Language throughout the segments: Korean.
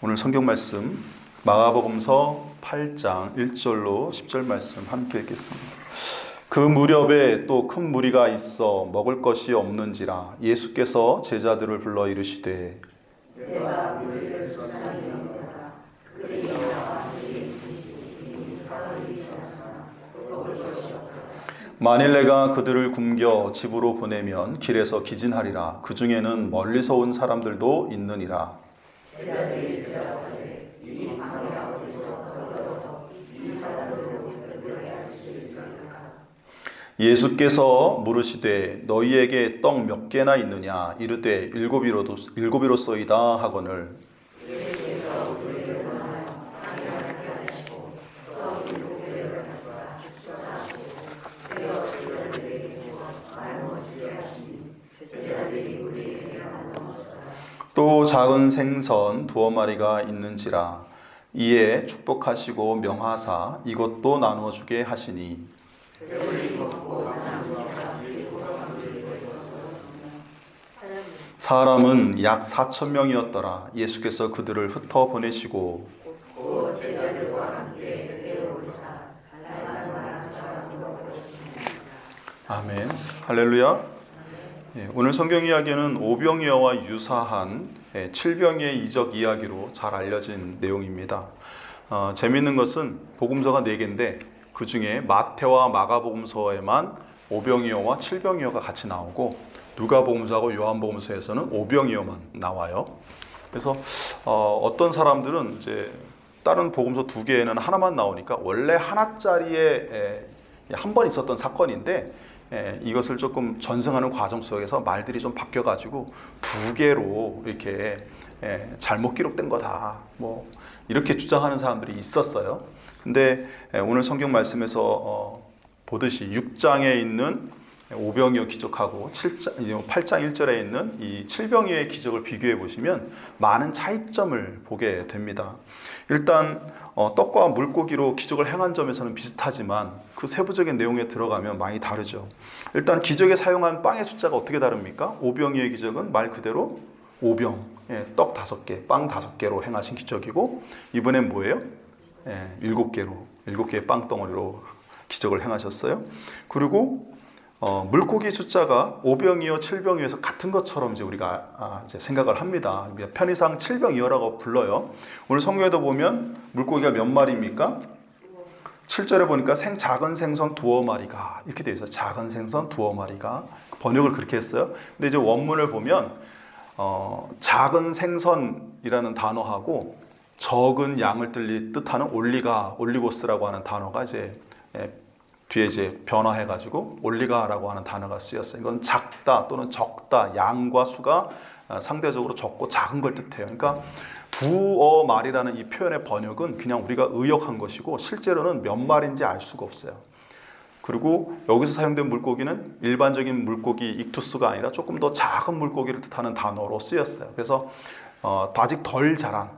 오늘 성경 말씀 마가복음서 8장 1절로 10절 말씀 함께 읽겠습니다. 그 무렵에 또 큰 무리가 있어 먹을 것이 없는지라 예수께서 제자들을 불러 이르시되 내가 무리를 쫓아내었노라. 그들이 여호와 함께 있으시니 사흘이 지났으나 먹을 것이 없더라. 만일 내가 그들을 굶겨 집으로 보내면 길에서 기진하리라. 그 중에는 멀리서 온 사람들도 있느니라. 제자들이 대답하되 이 밤에 어디서 얻어 이 사람들을 먹게 할 수 있으리까? 예수께서 물으시되 너희에게 떡 몇 개나 있느냐? 이르되 일곱이로소이다 하거늘. 예수께서 우리를 원하여 안녕하게 하시고 떡 7개를 가져다 축사하시고 떼어 제자들에게 주어 나누어 주게 하시니 제자들이 우리에게 나누어 주더라. 또 작은 생선 2마리가 있는지라. 이에 축복하시고 명하사 이것도 나누어 주게 하시니 사람은 약 4,000명이었더라. 예수께서 그들을 흩어 보내시고 아멘. 할렐루야. 오늘 성경 이야기는 오병이어와 유사한 칠병의 이적 이야기로 잘 알려진 내용입니다. 재미있는 것은 복음서가 4개인데 그 중에 마태와 마가복음서에만 오병이어와 칠병이어가 같이 나오고 누가복음서하고 요한복음서에서는 오병이어만 나와요. 그래서 어떤 사람들은 이제 다른 복음서 2개에는 하나만 나오니까 원래 하나짜리에 한 번 있었던 사건인데 이것을 조금 전승하는 과정 속에서 말들이 좀 바뀌어가지고 2개로 이렇게 잘못 기록된 거다. 뭐 이렇게 주장하는 사람들이 있었어요. 근데 오늘 성경 말씀에서 보듯이 6장에 있는 오병이어 기적하고 8장 1절에 있는 이 칠병이어의 기적을 비교해 보시면 많은 차이점을 보게 됩니다. 일단 떡과 물고기로 기적을 행한 점에서는 비슷하지만 그 세부적인 내용에 들어가면 많이 다르죠. 일단 기적에 사용한 빵의 숫자가 어떻게 다릅니까? 오병이어의 기적은 말 그대로 오병, 떡 5개, 빵 5개로 행하신 기적이고 이번엔 뭐예요? 7개의 빵덩어리로 기적을 행하셨어요. 그리고 물고기 숫자가 오병이어, 칠병이어에서 같은 것처럼 이제 우리가 이제 생각을 합니다. 편의상 칠병이어라고 불러요. 오늘 성경에도 보면 물고기가 몇 마리입니까? 7절에 보니까 작은 생선 2마리가 이렇게 되어 있어요. 작은 생선 2마리가 번역을 그렇게 했어요. 근데 이제 원문을 보면 작은 생선이라는 단어하고 적은 양을 뜻하는 올리고스라고 하는 단어가 이제 뒤에 이제 변화해가지고 올리가라고 하는 단어가 쓰였어요. 이건 작다 또는 적다, 양과 수가 상대적으로 적고 작은 걸 뜻해요. 그러니까 2마리라는 이 표현의 번역은 그냥 우리가 의역한 것이고 실제로는 몇 마리인지 알 수가 없어요. 그리고 여기서 사용된 물고기는 일반적인 물고기 익투스가 아니라 조금 더 작은 물고기를 뜻하는 단어로 쓰였어요. 그래서 아직 덜 자란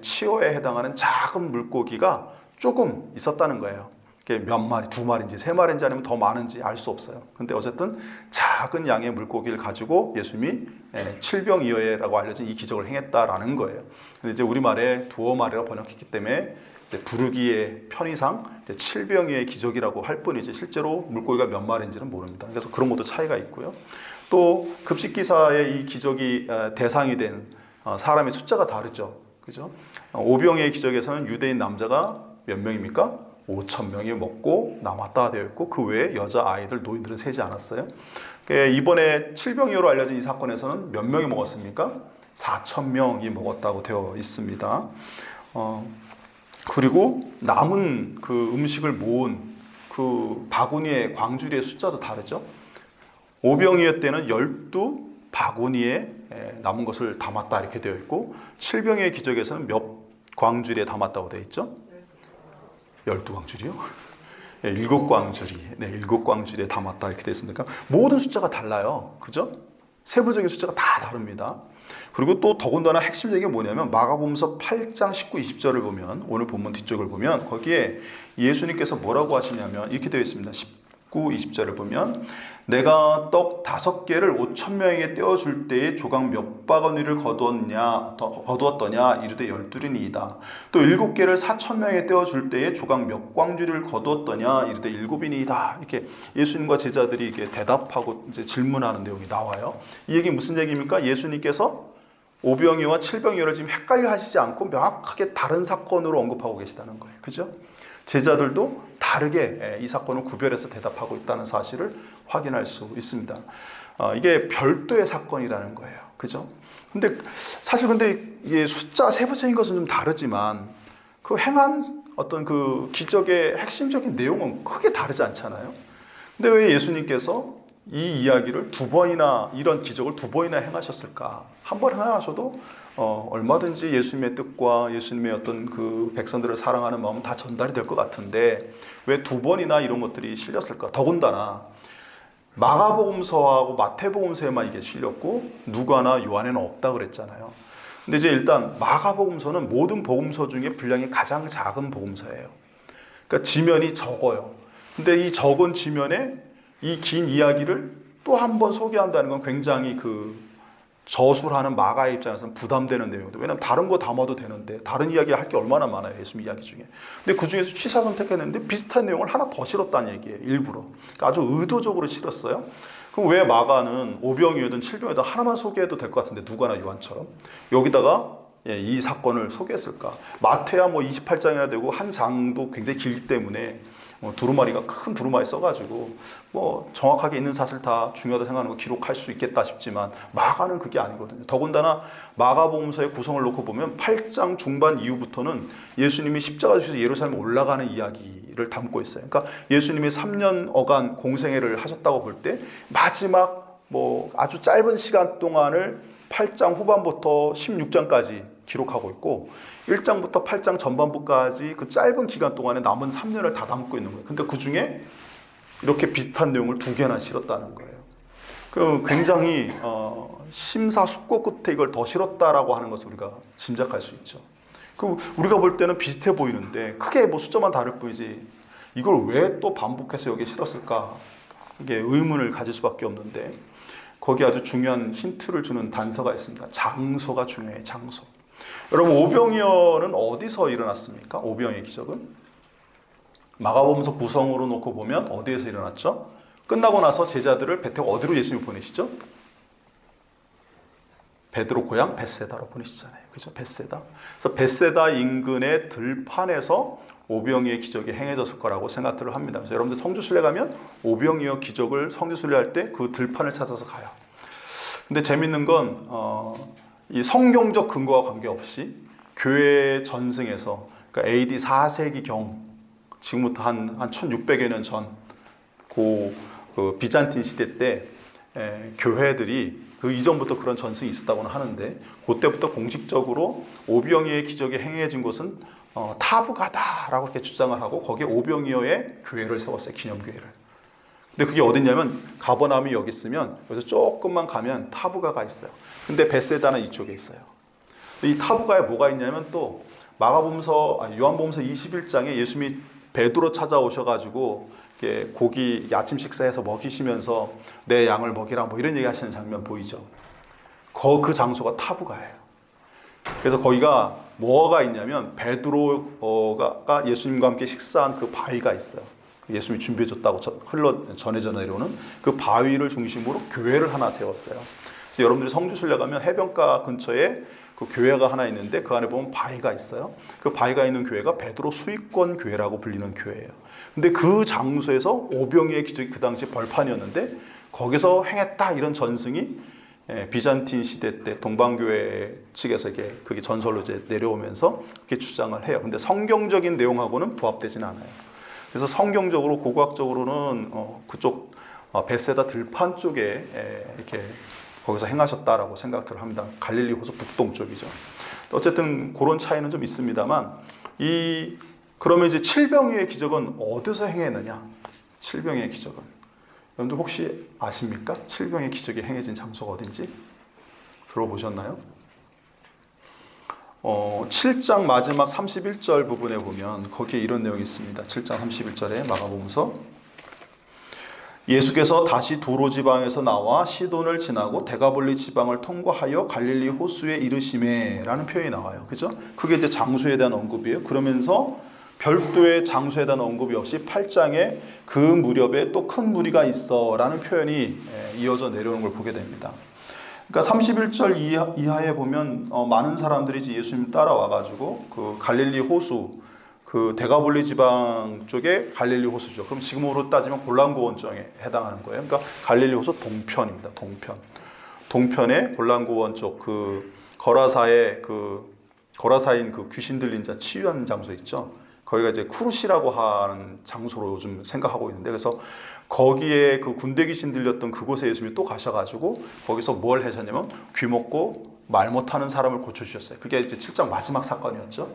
치어에 해당하는 작은 물고기가 조금 있었다는 거예요. 몇 마리, 2마리인지 3마리인지 아니면 더 많은지 알 수 없어요. 근데 어쨌든 작은 양의 물고기를 가지고 예수님이 칠병이어라고 알려진 이 기적을 행했다라는 거예요. 근데 이제 우리말에 2마리라고 번역했기 때문에 이제 부르기의 편의상 칠병이어의 기적이라고 할 뿐이지 실제로 물고기가 몇 마리인지는 모릅니다. 그래서 그런 것도 차이가 있고요. 또 급식기사의 이 기적이 대상이 된 사람의 숫자가 다르죠. 그죠? 오병이어의 기적에서는 유대인 남자가 몇 명입니까? 5,000명이 먹고 남았다 되어 있고 그 외에 여자, 아이들, 노인들은 세지 않았어요. 이번에 칠병이어로 알려진 이 사건에서는 몇 명이 먹었습니까? 4,000명이 먹었다고 되어 있습니다. 그리고 남은 그 음식을 모은 그 바구니의 광주리의 숫자도 다르죠. 오병이어 때는 12바구니에 남은 것을 담았다 이렇게 되어 있고 칠병이어의 기적에서는 몇 광주리에 담았다고 되어 있죠? 12광주리요? 7광주리. 7광주리에 담았다 이렇게 되어 있으니까 모든 숫자가 달라요. 그죠? 세부적인 숫자가 다 다릅니다. 그리고 또 더군다나 핵심적인 게 뭐냐면 마가복음서 8장 19, 20절을 보면 오늘 본문 뒤쪽을 보면 거기에 예수님께서 뭐라고 하시냐면 이렇게 되어 있습니다. 19, 20절을 보면 내가 떡 5개를 5,000명에게 떼어줄 때에 조각 몇 바구니를 거두었더냐 이르되 12이니이다. 또 7개를 4,000명에게 떼어줄 때에 조각 몇 광주를 거두었더냐 이르되 7이니이다. 이렇게 예수님과 제자들이 이렇게 대답하고 이제 질문하는 내용이 나와요. 이 얘기 무슨 얘기입니까? 예수님께서 오병이어와 칠병이어를 지금 헷갈려 하시지 않고 명확하게 다른 사건으로 언급하고 계시다는 거예요. 그죠? 제자들도 다르게 이 사건을 구별해서 대답하고 있다는 사실을 확인할 수 있습니다. 이게 별도의 사건이라는 거예요. 그죠? 근데 사실 이게 숫자 세부적인 것은 좀 다르지만 그 행한 어떤 그 기적의 핵심적인 내용은 크게 다르지 않잖아요. 근데 왜 예수님께서 이 이야기를 이런 기적을 2번이나 행하셨을까? 한 번 행하셔도 얼마든지 예수님의 뜻과 예수님의 어떤 그 백성들을 사랑하는 마음은 다 전달이 될 것 같은데 왜 2번이나 이런 것들이 실렸을까? 더군다나 마가복음서하고 마태복음서에만 이게 실렸고 누가나 요한에는 없다 그랬잖아요. 근데 이제 일단 마가복음서는 모든 복음서 중에 분량이 가장 작은 복음서예요. 그러니까 지면이 적어요. 근데 이 적은 지면에 이 긴 이야기를 또 한 번 소개한다는 건 굉장히 저술하는 마가의 입장에서는 부담되는 내용이거든요. 왜냐하면 다른 거 담아도 되는데 다른 이야기 할 게 얼마나 많아요. 예수님 이야기 중에. 근데 그 중에서 취사 선택했는데 비슷한 내용을 하나 더 실었다는 얘기예요. 일부러. 그러니까 아주 의도적으로 실었어요. 그럼 왜 마가는 오병이어든 칠병이어든 하나만 소개해도 될 것 같은데 누가나 요한처럼 여기다가 이 사건을 소개했을까? 마태야 28장이나 되고 한 장도 굉장히 길기 때문에 두루마리가 큰 두루마리 써가지고 정확하게 있는 사실 다 중요하다 생각하는 거 기록할 수 있겠다 싶지만 마가는 그게 아니거든요. 더군다나 마가복음서의 구성을 놓고 보면 8장 중반 이후부터는 예수님이 십자가 지셔서 예루살렘에 올라가는 이야기를 담고 있어요. 그러니까 예수님이 3년여간 공생애를 하셨다고 볼 때 마지막 아주 짧은 시간 동안을 8장 후반부터 16장까지 기록하고 있고 1장부터 8장 전반부까지 그 짧은 기간 동안에 남은 3년을 다 담고 있는 거예요. 근데 그 중에 이렇게 비슷한 내용을 2개나 실었다는 거예요. 굉장히 심사숙고 끝에 이걸 더 실었다라고 하는 것을 우리가 짐작할 수 있죠. 우리가 볼 때는 비슷해 보이는데 크게 숫자만 다를 뿐이지 이걸 왜 또 반복해서 여기에 실었을까? 이게 의문을 가질 수밖에 없는데 거기 아주 중요한 힌트를 주는 단서가 있습니다. 장소가 중요해요. 장소. 여러분 오병이어는 어디서 일어났습니까? 오병이어 기적은 마가복음서 구성으로 놓고 보면 어디에서 일어났죠? 끝나고 나서 제자들을 배 타고 어디로 예수님이 보내시죠? 베드로 고향 벳세다로 보내시잖아요. 그죠? 벳세다. 그래서 벳세다 인근의 들판에서 오병이어 기적이 행해졌을 거라고 생각들을 합니다. 그래서 여러분들 성주순례 가면 오병이어 기적을 성주순례할 때 그 들판을 찾아서 가요. 근데 재밌는 건 이 성경적 근거와 관계없이 교회 전승에서 그러니까 AD 4세기경 지금부터 한 1600여 년 전 그 비잔틴 시대 때 교회들이 그 이전부터 그런 전승이 있었다고는 하는데 그때부터 공식적으로 오병이어의 기적이 행해진 곳은 타부가다라고 이렇게 주장을 하고 거기에 오병이어의 교회를 세웠어요. 기념교회를. 근데 그게 어딨냐면 가버나움이 여기 있으면 여기서 조금만 가면 타부가가 있어요. 근데 벳세다는 이쪽에 있어요. 이 타부가에 뭐가 있냐면 또 요한복음서 21장에 예수님이 베드로 찾아오셔가지고 고기 아침 식사해서 먹이시면서 내 양을 먹이라 이런 얘기 하시는 장면 보이죠. 그 장소가 타부가예요. 그래서 거기가 뭐가 있냐면 베드로가 예수님과 함께 식사한 그 바위가 있어요. 예수님이 준비해줬다고 전해져 내려오는 그 바위를 중심으로 교회를 하나 세웠어요. 그래서 여러분들이 성주순례 가면 해변가 근처에 그 교회가 하나 있는데 그 안에 보면 바위가 있어요. 그 바위가 있는 교회가 베드로 수익권 교회라고 불리는 교회예요. 근데 그 장소에서 오병이어의 기적이 그 당시 벌판이었는데 거기서 행했다 이런 전승이 비잔틴 시대 때 동방교회 측에서 그게 전설로 이제 내려오면서 그렇게 주장을 해요. 근데 성경적인 내용하고는 부합되지는 않아요. 그래서 성경적으로 고고학적으로는 그쪽 벳세다 들판 쪽에 이렇게 거기서 행하셨다라고 생각을 합니다. 갈릴리 호수 북동쪽이죠. 어쨌든 그런 차이는 좀 있습니다만 그러면 이제 칠병이어의 기적은 어디서 행했느냐? 칠병이어의 기적은 여러분들 혹시 아십니까? 칠병이어의 기적이 행해진 장소가 어딘지 들어보셨나요? 7장 마지막 31절 부분에 보면 거기에 이런 내용이 있습니다. 7장 31절에 마가복음서 예수께서 다시 두로 지방에서 나와 시돈을 지나고 데가볼리 지방을 통과하여 갈릴리 호수에 이르시매라는 표현이 나와요. 그죠? 그게 이제 장소에 대한 언급이에요. 그러면서 별도의 장소에 대한 언급이 없이 8장에 그 무렵에 또 큰 무리가 있어라는 표현이 이어져 내려오는 걸 보게 됩니다. 그러니까 31절 이하에 보면 많은 사람들이 이제 예수님 따라와가지고 그 갈릴리 호수, 그 데가볼리 지방 쪽에 갈릴리 호수죠. 그럼 지금으로 따지면 골란고원정에 해당하는 거예요. 그러니까 갈릴리 호수 동편입니다. 동편의 골란고원 쪽 그 거라사의 거라사인 그 귀신 들린 자 치유한 장소 있죠. 거기가 이제 쿠르시라고 하는 장소로 요즘 생각하고 있는데, 그래서 거기에 그 군대 귀신 들렸던 그곳에 예수님이 또 가셔가지고 거기서 뭘 하셨냐면 귀 먹고 말 못하는 사람을 고쳐주셨어요. 그게 이제 7장 마지막 사건이었죠.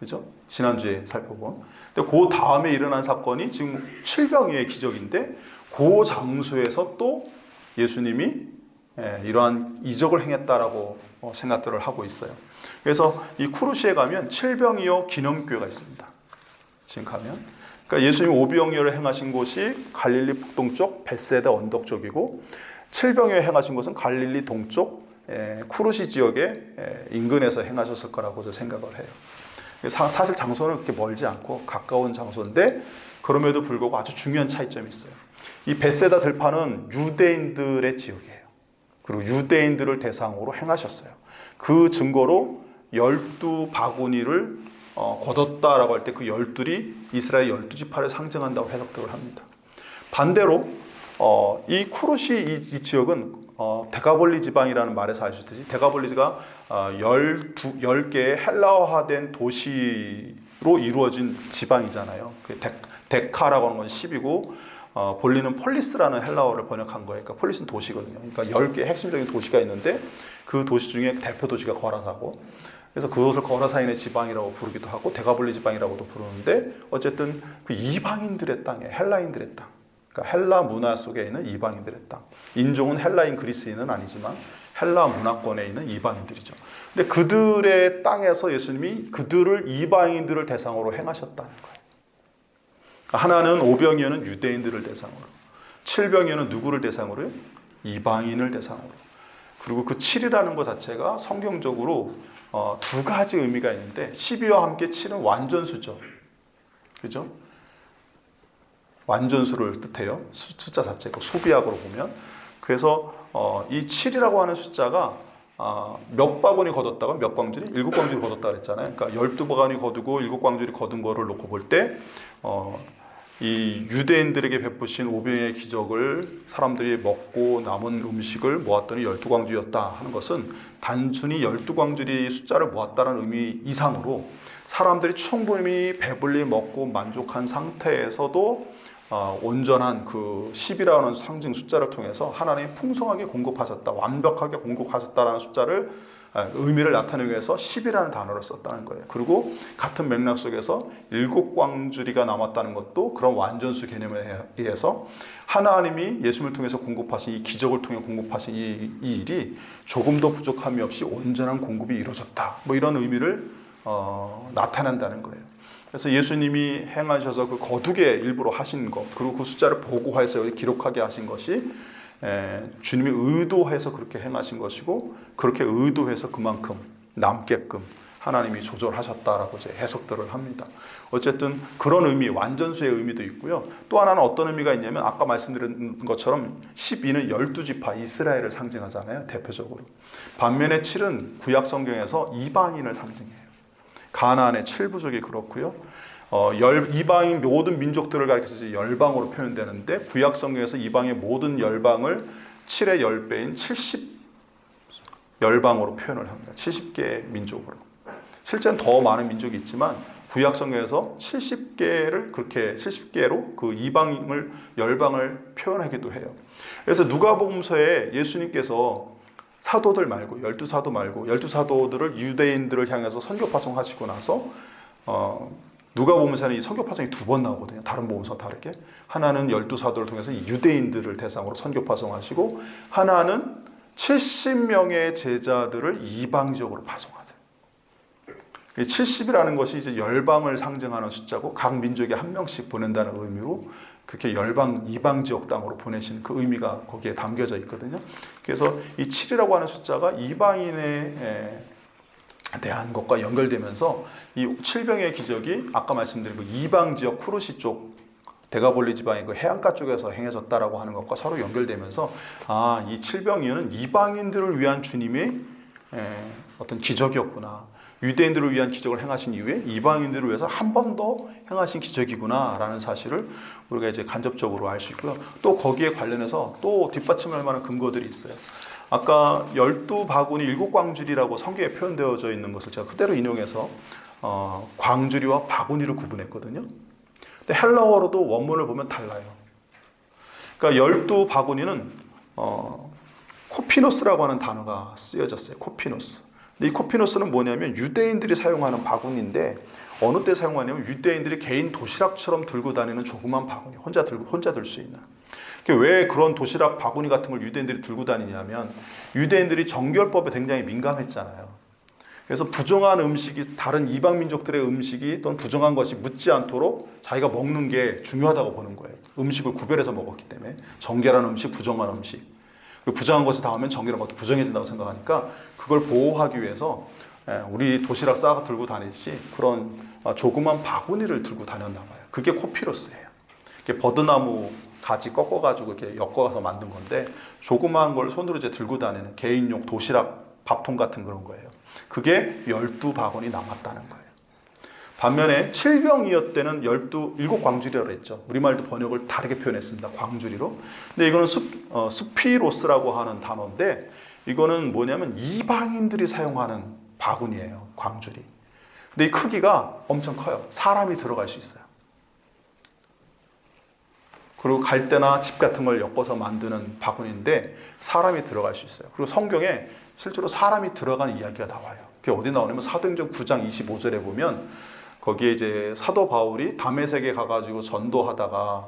그죠? 지난주에 살펴본. 근데 그 다음에 일어난 사건이 지금 칠병이의 기적인데, 그 장소에서 또 예수님이 이러한 이적을 행했다라고 생각들을 하고 있어요. 그래서 이 쿠르시에 가면 칠병이어 기념교회가 있습니다. 지금 가면. 그러니까 예수님이 오병이어를 행하신 곳이 갈릴리 북동쪽 베세다 언덕 쪽이고, 칠병이어 행하신 곳은 갈릴리 동쪽 쿠르시 지역의 인근에서 행하셨을 거라고 생각을 해요. 사실 장소는 그렇게 멀지 않고 가까운 장소인데, 그럼에도 불구하고 아주 중요한 차이점이 있어요. 이 베세다 들판은 유대인들의 지역이에요. 그리고 유대인들을 대상으로 행하셨어요. 그 증거로 12바구니를 거뒀다라고 할 때 그 12이 이스라엘 12지파를 상징한다고 해석들을 합니다. 반대로 이 쿠르시 이 지역은 데가볼리 지방이라는 말에서 아시듯이 데가볼리가 10개의 헬라화된 도시로 이루어진 지방이잖아요. 데카라고 하는 건 10이고 볼리는 폴리스라는 헬라어를 번역한 거예요. 그러니까 폴리스는 도시거든요. 그러니까 10개의 핵심적인 도시가 있는데 그 도시 중에 대표 도시가 거라사고, 그래서 그것을 거라사인의 지방이라고 부르기도 하고 데가볼리 지방이라고도 부르는데, 어쨌든 그 이방인들의 땅에 헬라인들의 땅, 그러니까 헬라 문화 속에 있는 이방인들의 땅. 인종은 헬라인 그리스인은 아니지만 헬라 문화권에 있는 이방인들이죠. 근데 그들의 땅에서 예수님이 그들을 이방인들을 대상으로 행하셨다는 거예요. 하나는 오병이어는 유대인들을 대상으로, 칠병이어는 누구를 대상으로요? 이방인을 대상으로. 그리고 그 7이라는 것 자체가 성경적으로 두 가지 의미가 있는데, 12와 함께 7은 완전수죠. 그죠? 완전수를 뜻해요. 숫자 자체가 수비학으로 보면. 그래서 이 7이라고 하는 숫자가 몇 바구니 거뒀다가 몇 광주리? 7광주리 거뒀다 그랬잖아요. 그러니까 12바구니 거두고 7광주리 거둔 거를 놓고 볼 때 이 유대인들에게 베푸신 오병이어의 기적을 사람들이 먹고 남은 음식을 모았더니 12광주였다 하는 것은 단순히 12광주리 숫자를 모았다는 의미 이상으로 사람들이 충분히 배불리 먹고 만족한 상태에서도 온전한 그 10이라는 상징 숫자를 통해서 하나님이 풍성하게 공급하셨다, 완벽하게 공급하셨다라는 숫자를 의미를 나타내기 위해서 10이라는 단어를 썼다는 거예요. 그리고 같은 맥락 속에서 7광주리가 남았다는 것도 그런 완전수 개념에 의해서 하나님이 예수님을 통해서 공급하신 이 기적을 통해 공급하신 이 일이 조금도 부족함이 없이 온전한 공급이 이루어졌다, 뭐 이런 의미를 나타낸다는 거예요. 그래서 예수님이 행하셔서 그 거두게 일부러 하신 것, 그리고 그 숫자를 보고해서 기록하게 하신 것이 주님이 의도해서 그렇게 행하신 것이고, 그렇게 의도해서 그만큼 남게끔 하나님이 조절하셨다라고 이제 해석들을 합니다. 어쨌든 그런 의미, 완전수의 의미도 있고요. 또 하나는 어떤 의미가 있냐면, 아까 말씀드린 것처럼 12는 12지파 이스라엘을 상징하잖아요, 대표적으로. 반면에 7은 구약 성경에서 이방인을 상징해요. 가나안의 7부족이 그렇고요. 이방인 모든 민족들을 가리켜서 열방으로 표현되는데, 구약 성경에서 이방의 모든 열방을 7의 10배인 70열방으로 표현을 합니다. 70개의 민족으로. 실제는 더 많은 민족이 있지만 구약 성경에서 70개를 그렇게 70개로 그 이방을 열방을 표현하기도 해요. 그래서 누가복음서에 예수님께서 사도들 말고 12사도 말고 12사도들을 유대인들을 향해서 선교 파송하시고 나서 누가복음서는 이 선교 파송이 2번 나오거든요. 다른 복음서와 다르게. 하나는 12사도를 통해서 유대인들을 대상으로 선교 파송하시고, 하나는 70명의 제자들을 이방적으로 파송하세요. 70이라는 것이 이제 열방을 상징하는 숫자고 각 민족에 한 명씩 보낸다는 의미로 그렇게 열방 이방 지역 땅으로 보내신 그 의미가 거기에 담겨져 있거든요. 그래서 이 7이라고 하는 숫자가 이방인에 대한 것과 연결되면서 이 7병의 기적이 아까 말씀드린 그 이방 지역 쿠르시 쪽 데가볼리 지방의 그 해안가 쪽에서 행해졌다라고 하는 것과 서로 연결되면서 이 7병이는 이방인들을 위한 주님의 어떤 기적이었구나. 유대인들을 위한 기적을 행하신 이후에 이방인들을 위해서 한 번 더 행하신 기적이구나라는 사실을 우리가 이제 간접적으로 알 수 있고요. 또 거기에 관련해서 또 뒷받침할 만한 근거들이 있어요. 아까 12바구니 7광주리라고 성경에 표현되어져 있는 것을 제가 그대로 인용해서 광주리와 바구니를 구분했거든요. 근데 헬라어로도 원문을 보면 달라요. 그러니까 12바구니는 코피노스라고 하는 단어가 쓰여졌어요. 코피노스. 근데 이 코피노스는 뭐냐면 유대인들이 사용하는 바구니인데 어느 때 사용하냐면 유대인들이 개인 도시락처럼 들고 다니는 조그만 바구니, 혼자 들 수 있는. 왜 그런 도시락 바구니 같은 걸 유대인들이 들고 다니냐면 유대인들이 정결법에 굉장히 민감했잖아요. 그래서 부정한 음식이 다른 이방 민족들의 음식이 또는 부정한 것이 묻지 않도록 자기가 먹는 게 중요하다고 보는 거예요. 음식을 구별해서 먹었기 때문에 정결한 음식, 부정한 음식. 부정한 것이 닿으면 정결한 것도 부정해진다고 생각하니까 그걸 보호하기 위해서 우리 도시락 싸가 들고 다니듯이 그런 조그만 바구니를 들고 다녔나 봐요. 그게 코피로스예요. 버드나무 가지 꺾어가지고 이렇게 엮어서 만든 건데 조그마한 걸 손으로 이제 들고 다니는 개인용 도시락 밥통 같은 그런 거예요. 그게 12바구니 남았다는 거예요. 반면에 7병이었 때는 7광주리라고 했죠. 우리말도 번역을 다르게 표현했습니다. 광주리로. 근데 이거는 스피로스라고 하는 단어인데 이거는 뭐냐면 이방인들이 사용하는 바구니예요. 광주리. 근데 이 크기가 엄청 커요. 사람이 들어갈 수 있어요. 그리고 갈대나 집 같은 걸 엮어서 만드는 바구니인데 사람이 들어갈 수 있어요. 그리고 성경에 실제로 사람이 들어간 이야기가 나와요. 그게 어디 나오냐면 사도행전 9장 25절에 보면 거기에 이제 사도 바울이 다메섹에 가가지고 전도하다가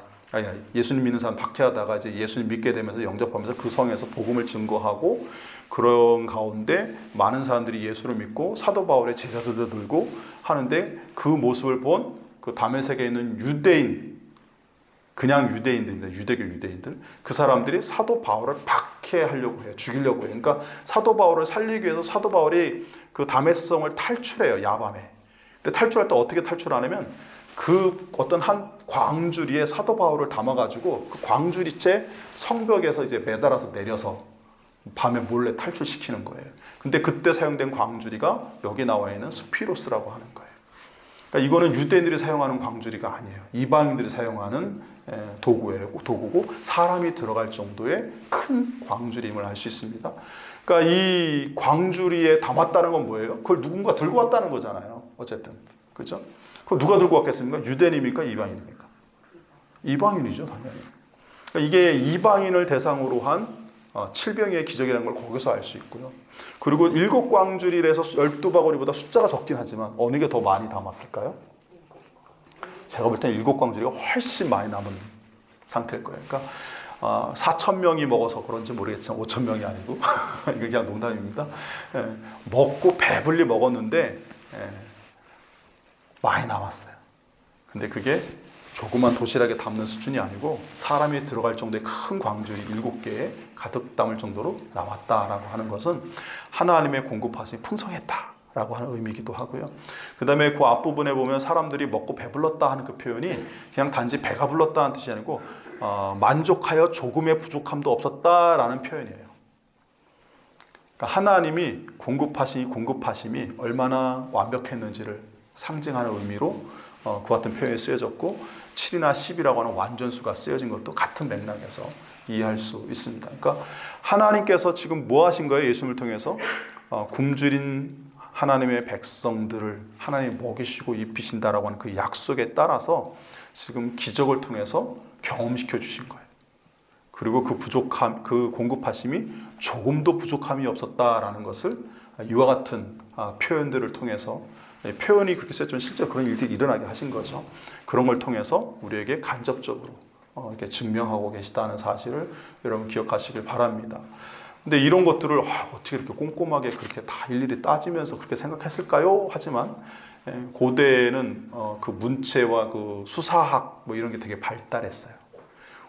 예수님 믿는 사람 박해하다가 이제 예수님 믿게 되면서 영접하면서 그 성에서 복음을 증거하고 그런 가운데 많은 사람들이 예수를 믿고 사도 바울의 제자들도 들고 하는데 그 모습을 본 그 다메섹에 있는 유대인 그냥 유대인들입니다. 유대교 유대인들. 그 사람들이 사도 바울을 박해하려고 해요. 죽이려고 해요. 그러니까 사도 바울을 살리기 위해서 사도 바울이 그 다메섹성을 탈출해요. 야밤에. 근데 탈출할 때 어떻게 탈출하냐면 그 어떤 한 광주리에 사도 바울을 담아가지고 그 광주리째 성벽에서 이제 매달아서 내려서 밤에 몰래 탈출시키는 거예요. 근데 그때 사용된 광주리가 여기 나와 있는 스피로스라고 하는 거예요. 그러니까 이거는 유대인들이 사용하는 광주리가 아니에요. 이방인들이 사용하는 도구고 사람이 들어갈 정도의 큰 광주림을 알 수 있습니다. 그러니까 이 광주리에 담았다는 건 뭐예요? 그걸 누군가 들고 왔다는 거잖아요. 어쨌든 그렇죠? 그걸 누가 들고 왔겠습니까? 유대인입니까? 이방인입니까? 이방인이죠, 당연히. 그러니까 이게 이방인을 대상으로 한 7병의 기적이라는 걸 거기서 알 수 있고요. 그리고 7광주리에서 12바구니보다 숫자가 적긴 하지만 어느 게 더 많이 담았을까요? 제가 볼 때는 7광주리가 훨씬 많이 남은 상태일 거예요. 그러니까 4,000명이 먹어서 그런지 모르겠지만 5,000명이 아니고 이거 그냥 농담입니다. 먹고 배불리 먹었는데 많이 남았어요. 근데 그게 조그만 도시락에 담는 수준이 아니고 사람이 들어갈 정도의 큰 광주리 7개에 가득 담을 정도로 남았다라고 하는 것은 하나님의 공급하심이 풍성했다라고 하는 의미이기도 하고요. 그 다음에 그 앞부분에 보면 사람들이 먹고 배불렀다 하는 그 표현이 그냥 단지 배가 불렀다는 뜻이 아니고 만족하여 조금의 부족함도 없었다라는 표현이에요. 그러니까 하나님이 공급하심이 얼마나 완벽했는지를 상징하는 의미로 그 같은 표현이 쓰여졌고 7이나 10이라고 하는 완전수가 쓰여진 것도 같은 맥락에서 이해할 수 있습니다. 그러니까 하나님께서 지금 뭐 하신 거예요? 예수님을 통해서 굶주린 하나님의 백성들을 하나님 먹이시고 입히신다라고 하는 그 약속에 따라서 지금 기적을 통해서 경험시켜 주신 거예요. 그리고 그 공급하심이 조금도 부족함이 없었다라는 것을 이와 같은 표현들을 통해서 표현이 그렇게 쓰였지만 실제로 그런 일들이 일어나게 하신 거죠. 그런 걸 통해서 우리에게 간접적으로 이렇게 증명하고 계시다는 사실을 여러분 기억하시길 바랍니다. 근데 이런 것들을 어떻게 이렇게 꼼꼼하게 그렇게 다 일일이 따지면서 그렇게 생각했을까요? 하지만 고대에는 그 문체와 그 수사학 뭐 이런 게 되게 발달했어요.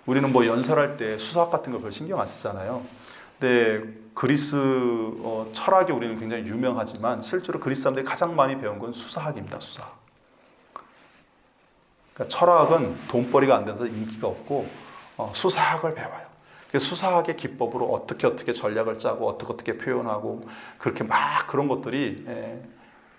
우리는 뭐 연설할 때 수사학 같은 거 별 신경 안 쓰잖아요. 근데 그리스 철학이 우리는 굉장히 유명하지만 실제로 그리스 사람들이 가장 많이 배운 건 수사학입니다. 수사학. 그러니까 철학은 돈벌이가 안 돼서 인기가 없고 수사학을 배워요. 수사학의 기법으로 어떻게 전략을 짜고 어떻게 표현하고 그렇게 막 그런 것들이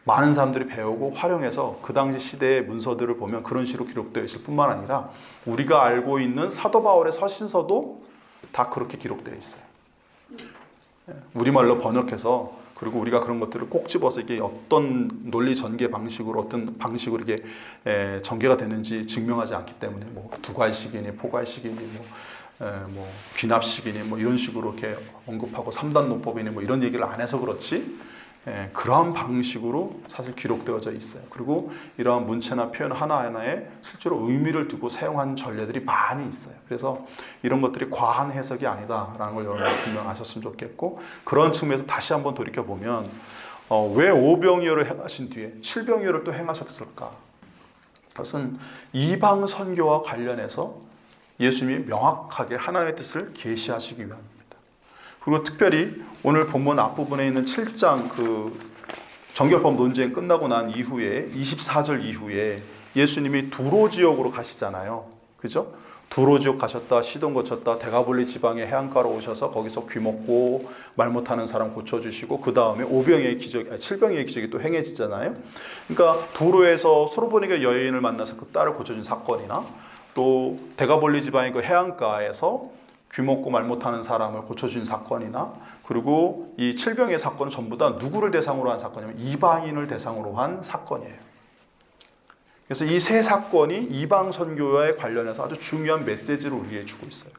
많은 사람들이 배우고 활용해서 그 당시 시대의 문서들을 보면 그런 식으로 기록되어 있을 뿐만 아니라 우리가 알고 있는 사도 바울의 서신서도 다 그렇게 기록되어 있어요. 우리말로 번역해서 그리고 우리가 그런 것들을 꼭 집어서 이게 어떤 논리 전개 방식으로 어떤 방식으로 이게 전개가 되는지 증명하지 않기 때문에 뭐 두괄식이니 포괄식이니 뭐 귀납식이니 뭐 이런 식으로 이렇게 언급하고 3단 논법이니 뭐 이런 얘기를 안 해서 그렇지 그러한 방식으로 사실 기록되어져 있어요. 그리고 이러한 문체나 표현 하나하나에 실제로 의미를 두고 사용한 전례들이 많이 있어요. 그래서 이런 것들이 과한 해석이 아니다라는 걸 여러분들 분명하셨으면 좋겠고, 그런 측면에서 다시 한번 돌이켜보면 왜 오병이어를 행하신 뒤에 칠병이어를 또 행하셨을까? 그것은 이방 선교와 관련해서 예수님이 명확하게 하나님의 뜻을 계시하시기 위함입니다. 그리고 특별히 오늘 본문 앞부분에 있는 7장 그 정결법 논쟁 끝나고 난 이후에 24절 이후에 예수님이 두로 지역으로 가시잖아요. 그죠? 두로 지역 가셨다, 시돈 거쳤다, 데가볼리 지방의 해안가로 오셔서 거기서 귀 먹고 말 못하는 사람 고쳐주시고 그 다음에 칠병의 기적이 또 행해지잖아요. 그러니까 두로에서 수로보니게 여인을 만나서 그 딸을 고쳐준 사건이나 또 데가볼리 지방의 그 해안가에서 귀 먹고 말 못하는 사람을 고쳐준 사건이나 그리고 이 칠병의 사건은 전부 다 누구를 대상으로 한 사건이냐면 이방인을 대상으로 한 사건이에요. 그래서 이 세 사건이 이방 선교와에 관련해서 아주 중요한 메시지를 우리에게 주고 있어요.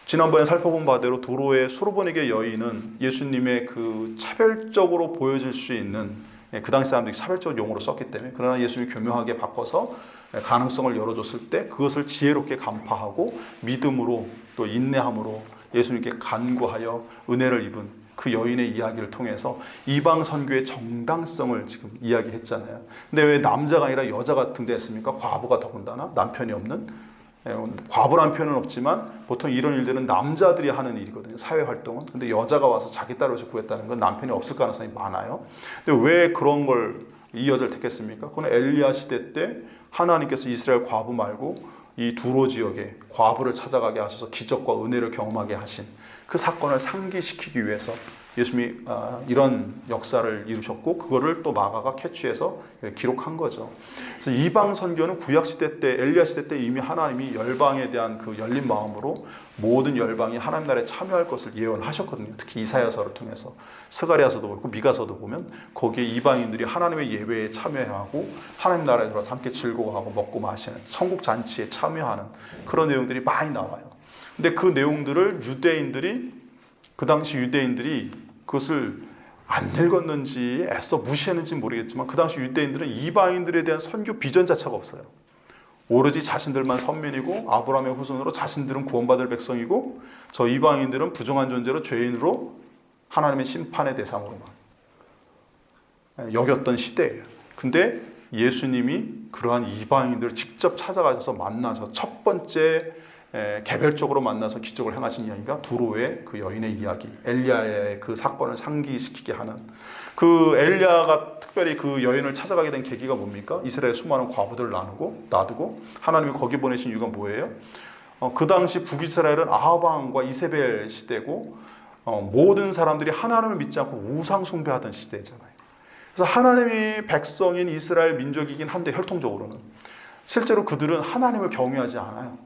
지난번에 살펴본 바대로 두로의 수로보니게 여인은 예수님의 그 차별적으로 보여질 수 있는 그 당시 사람들이 차별적 용어로 썼기 때문에, 그러나 예수님이 교묘하게 바꿔서 가능성을 열어줬을 때 그것을 지혜롭게 간파하고 믿음으로 또 인내함으로 예수님께 간구하여 은혜를 입은 그 여인의 이야기를 통해서 이방 선교의 정당성을 지금 이야기했잖아요. 근데 왜 남자가 아니라 여자 같은 데 했습니까? 과부가 더군다나 남편이 없는, 과부란 표현은 없지만 보통 이런 일들은 남자들이 하는 일이거든요. 사회활동은. 근데 여자가 와서 자기 딸을 위해서 구했다는 건 남편이 없을 가능성이 많아요. 근데 왜 그런 걸 이 여자를 택했습니까? 그건 엘리야 시대 때 하나님께서 이스라엘 과부 말고 이 두로 지역에 과부를 찾아가게 하셔서 기적과 은혜를 경험하게 하신 그 사건을 상기시키기 위해서 예수님이 이런 역사를 이루셨고, 그거를 또 마가가 캐치해서 기록한 거죠. 그래서 이방 선교는 구약 시대 때, 엘리야 시대 때 이미 하나님이 열방에 대한 그 열린 마음으로 모든 열방이 하나님 나라에 참여할 것을 예언하셨거든요. 특히 이사야서를 통해서. 스가랴서도 그렇고 미가서도 보면 거기에 이방인들이 하나님의 예배에 참여하고 하나님 나라에 들어서 함께 즐거워하고 먹고 마시는 천국 잔치에 참여하는 그런 내용들이 많이 나와요. 근데 그 내용들을 그 당시 유대인들이 그것을 안 읽었는지 애써 무시했는지 모르겠지만 그 당시 유대인들은 이방인들에 대한 선교 비전 자체가 없어요. 오로지 자신들만 선민이고 아브라함의 후손으로 자신들은 구원받을 백성이고 저 이방인들은 부정한 존재로 죄인으로 하나님의 심판의 대상으로만 여겼던 시대예요. 근데 예수님이 그러한 이방인들을 직접 찾아가셔서 만나서 첫 번째 개별적으로 만나서 기적을 행하신 이야기가 두로의 그 여인의 이야기, 엘리야의 그 사건을 상기시키게 하는, 그 엘리야가 특별히 그 여인을 찾아가게 된 계기가 뭡니까? 이스라엘 수많은 과부들을 놔두고 하나님이 거기 보내신 이유가 뭐예요? 그 당시 북이스라엘은 아합 왕과 이세벨 시대고 모든 사람들이 하나님을 믿지 않고 우상 숭배하던 시대잖아요. 그래서 하나님이 백성인 이스라엘 민족이긴 한데 혈통적으로는 실제로 그들은 하나님을 경외하지 않아요.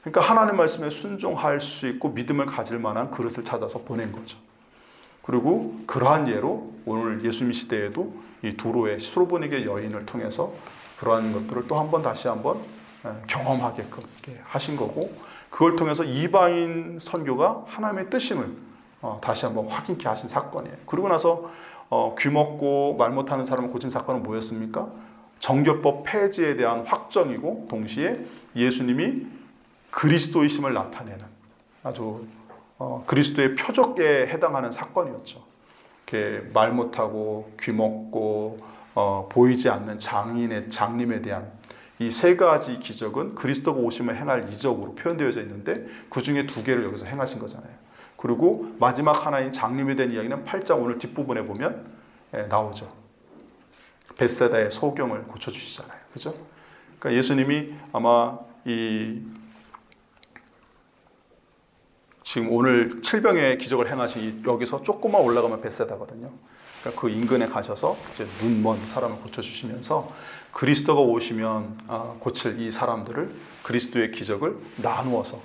그러니까 하나님 말씀에 순종할 수 있고 믿음을 가질 만한 그릇을 찾아서 보낸 거죠. 그리고 그러한 예로 오늘 예수님 시대에도 이 두로의 수로보니게 여인을 통해서 그러한 것들을 또 다시 한번 경험하게끔 하신 거고, 그걸 통해서 이방인 선교가 하나님의 뜻임을 다시 한번 확인케 하신 사건이에요. 그리고 나서 귀 먹고 말 못하는 사람을 고친 사건은 뭐였습니까? 정결법 폐지에 대한 확정이고 동시에 예수님이 그리스도이심을 나타내는 아주 그리스도의 표적에 해당하는 사건이었죠. 이렇게 말 못하고 귀 먹고 보이지 않는 장님에 대한 이 세 가지 기적은 그리스도가 오시면 행할 이적으로 표현되어져 있는데 그 중에 두 개를 여기서 행하신 거잖아요. 그리고 마지막 하나인 장님에 대한 이야기는 8장 오늘 뒷부분에 보면 나오죠. 벳세다의 소경을 고쳐주시잖아요. 그죠? 그러니까 예수님이 아마 지금 오늘 칠병의 기적을 행하신 여기서 조금만 올라가면 벳세다거든요. 그러니까 그 인근에 가셔서 이제 눈먼 사람을 고쳐주시면서 그리스도가 오시면 고칠 이 사람들을 그리스도의 기적을 나누어서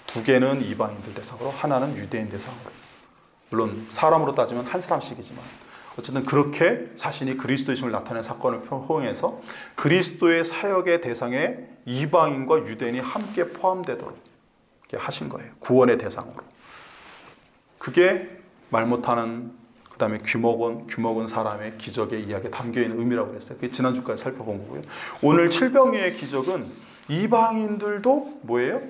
두 개는 이방인들 대상으로 하나는 유대인 대상으로, 물론 사람으로 따지면 한 사람씩이지만 어쨌든 그렇게 자신이 그리스도이심을 나타낸 사건을 포함해서 그리스도의 사역의 대상에 이방인과 유대인이 함께 포함되도록 이렇게 하신 거예요. 구원의 대상으로. 그게 말 못하는 그 다음에 귀 먹은 사람의 기적의 이야기에 담겨있는 의미라고 그랬어요. 그게 지난주까지 살펴본 거고요. 오늘 칠병의 기적은 이방인들도 뭐예요?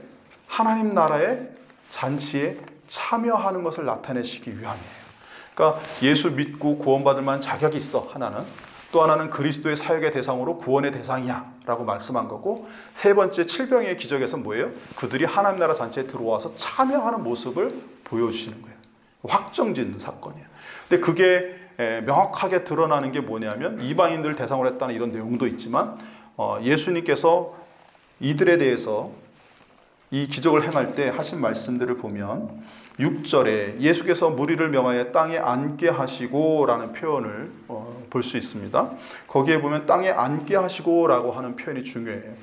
하나님 나라의 잔치에 참여하는 것을 나타내시기 위함이에요. 그러니까 예수 믿고 구원받을 만한 자격이 있어, 하나는. 또 하나는 그리스도의 사역의 대상으로 구원의 대상이야 라고 말씀한 거고, 세 번째 칠병의 기적에서 뭐예요? 그들이 하나님 나라 잔치에 들어와서 참여하는 모습을 보여주시는 거예요. 확정짓는 사건이에요. 근데 그게 명확하게 드러나는 게 뭐냐면 이방인들 대상으로 했다는 이런 내용도 있지만 예수님께서 이들에 대해서 이 기적을 행할 때 하신 말씀들을 보면 6절에 예수께서 무리를 명하여 땅에 앉게 하시고 라는 표현을 볼 수 있습니다. 거기에 보면 땅에 앉게 하시고 라고 하는 표현이 중요해요.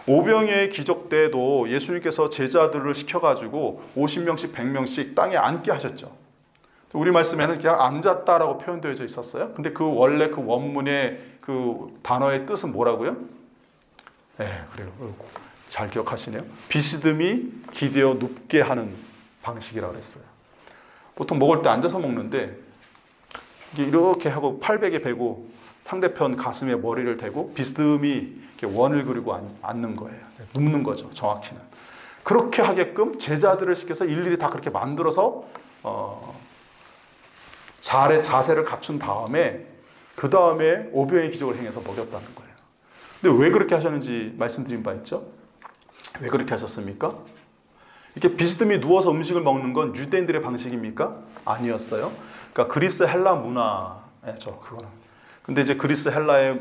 오병의 기적 때도 예수님께서 제자들을 시켜가지고 50명씩 100명씩 땅에 앉게 하셨죠. 우리 말씀에는 그냥 앉았다라고 표현되어 있었어요. 근데 그 원래 그 원문의 그 단어의 뜻은 뭐라고요? 네, 그래요. 잘 기억하시네요. 비스듬히 기대어 눕게 하는 방식이라고 했어요. 보통 먹을 때 앉아서 먹는데 이렇게 하고 팔베개 베고 상대편 가슴에 머리를 대고 비스듬히 이렇게 원을 그리고 앉는 거예요. 눕는 거죠, 정확히는. 그렇게 하게끔 제자들을 시켜서 일일이 다 그렇게 만들어서 자세를 갖춘 다음에 그 다음에 오병의 기적을 행해서 먹였다는 거예요. 근데 왜 그렇게 하셨는지 말씀드린 바 있죠? 왜 그렇게 하셨습니까? 이렇게 비스듬히 누워서 음식을 먹는 건 유대인들의 방식입니까? 아니었어요. 그러니까 그리스 헬라 문화죠, 그거는. 근데 이제 그리스 헬라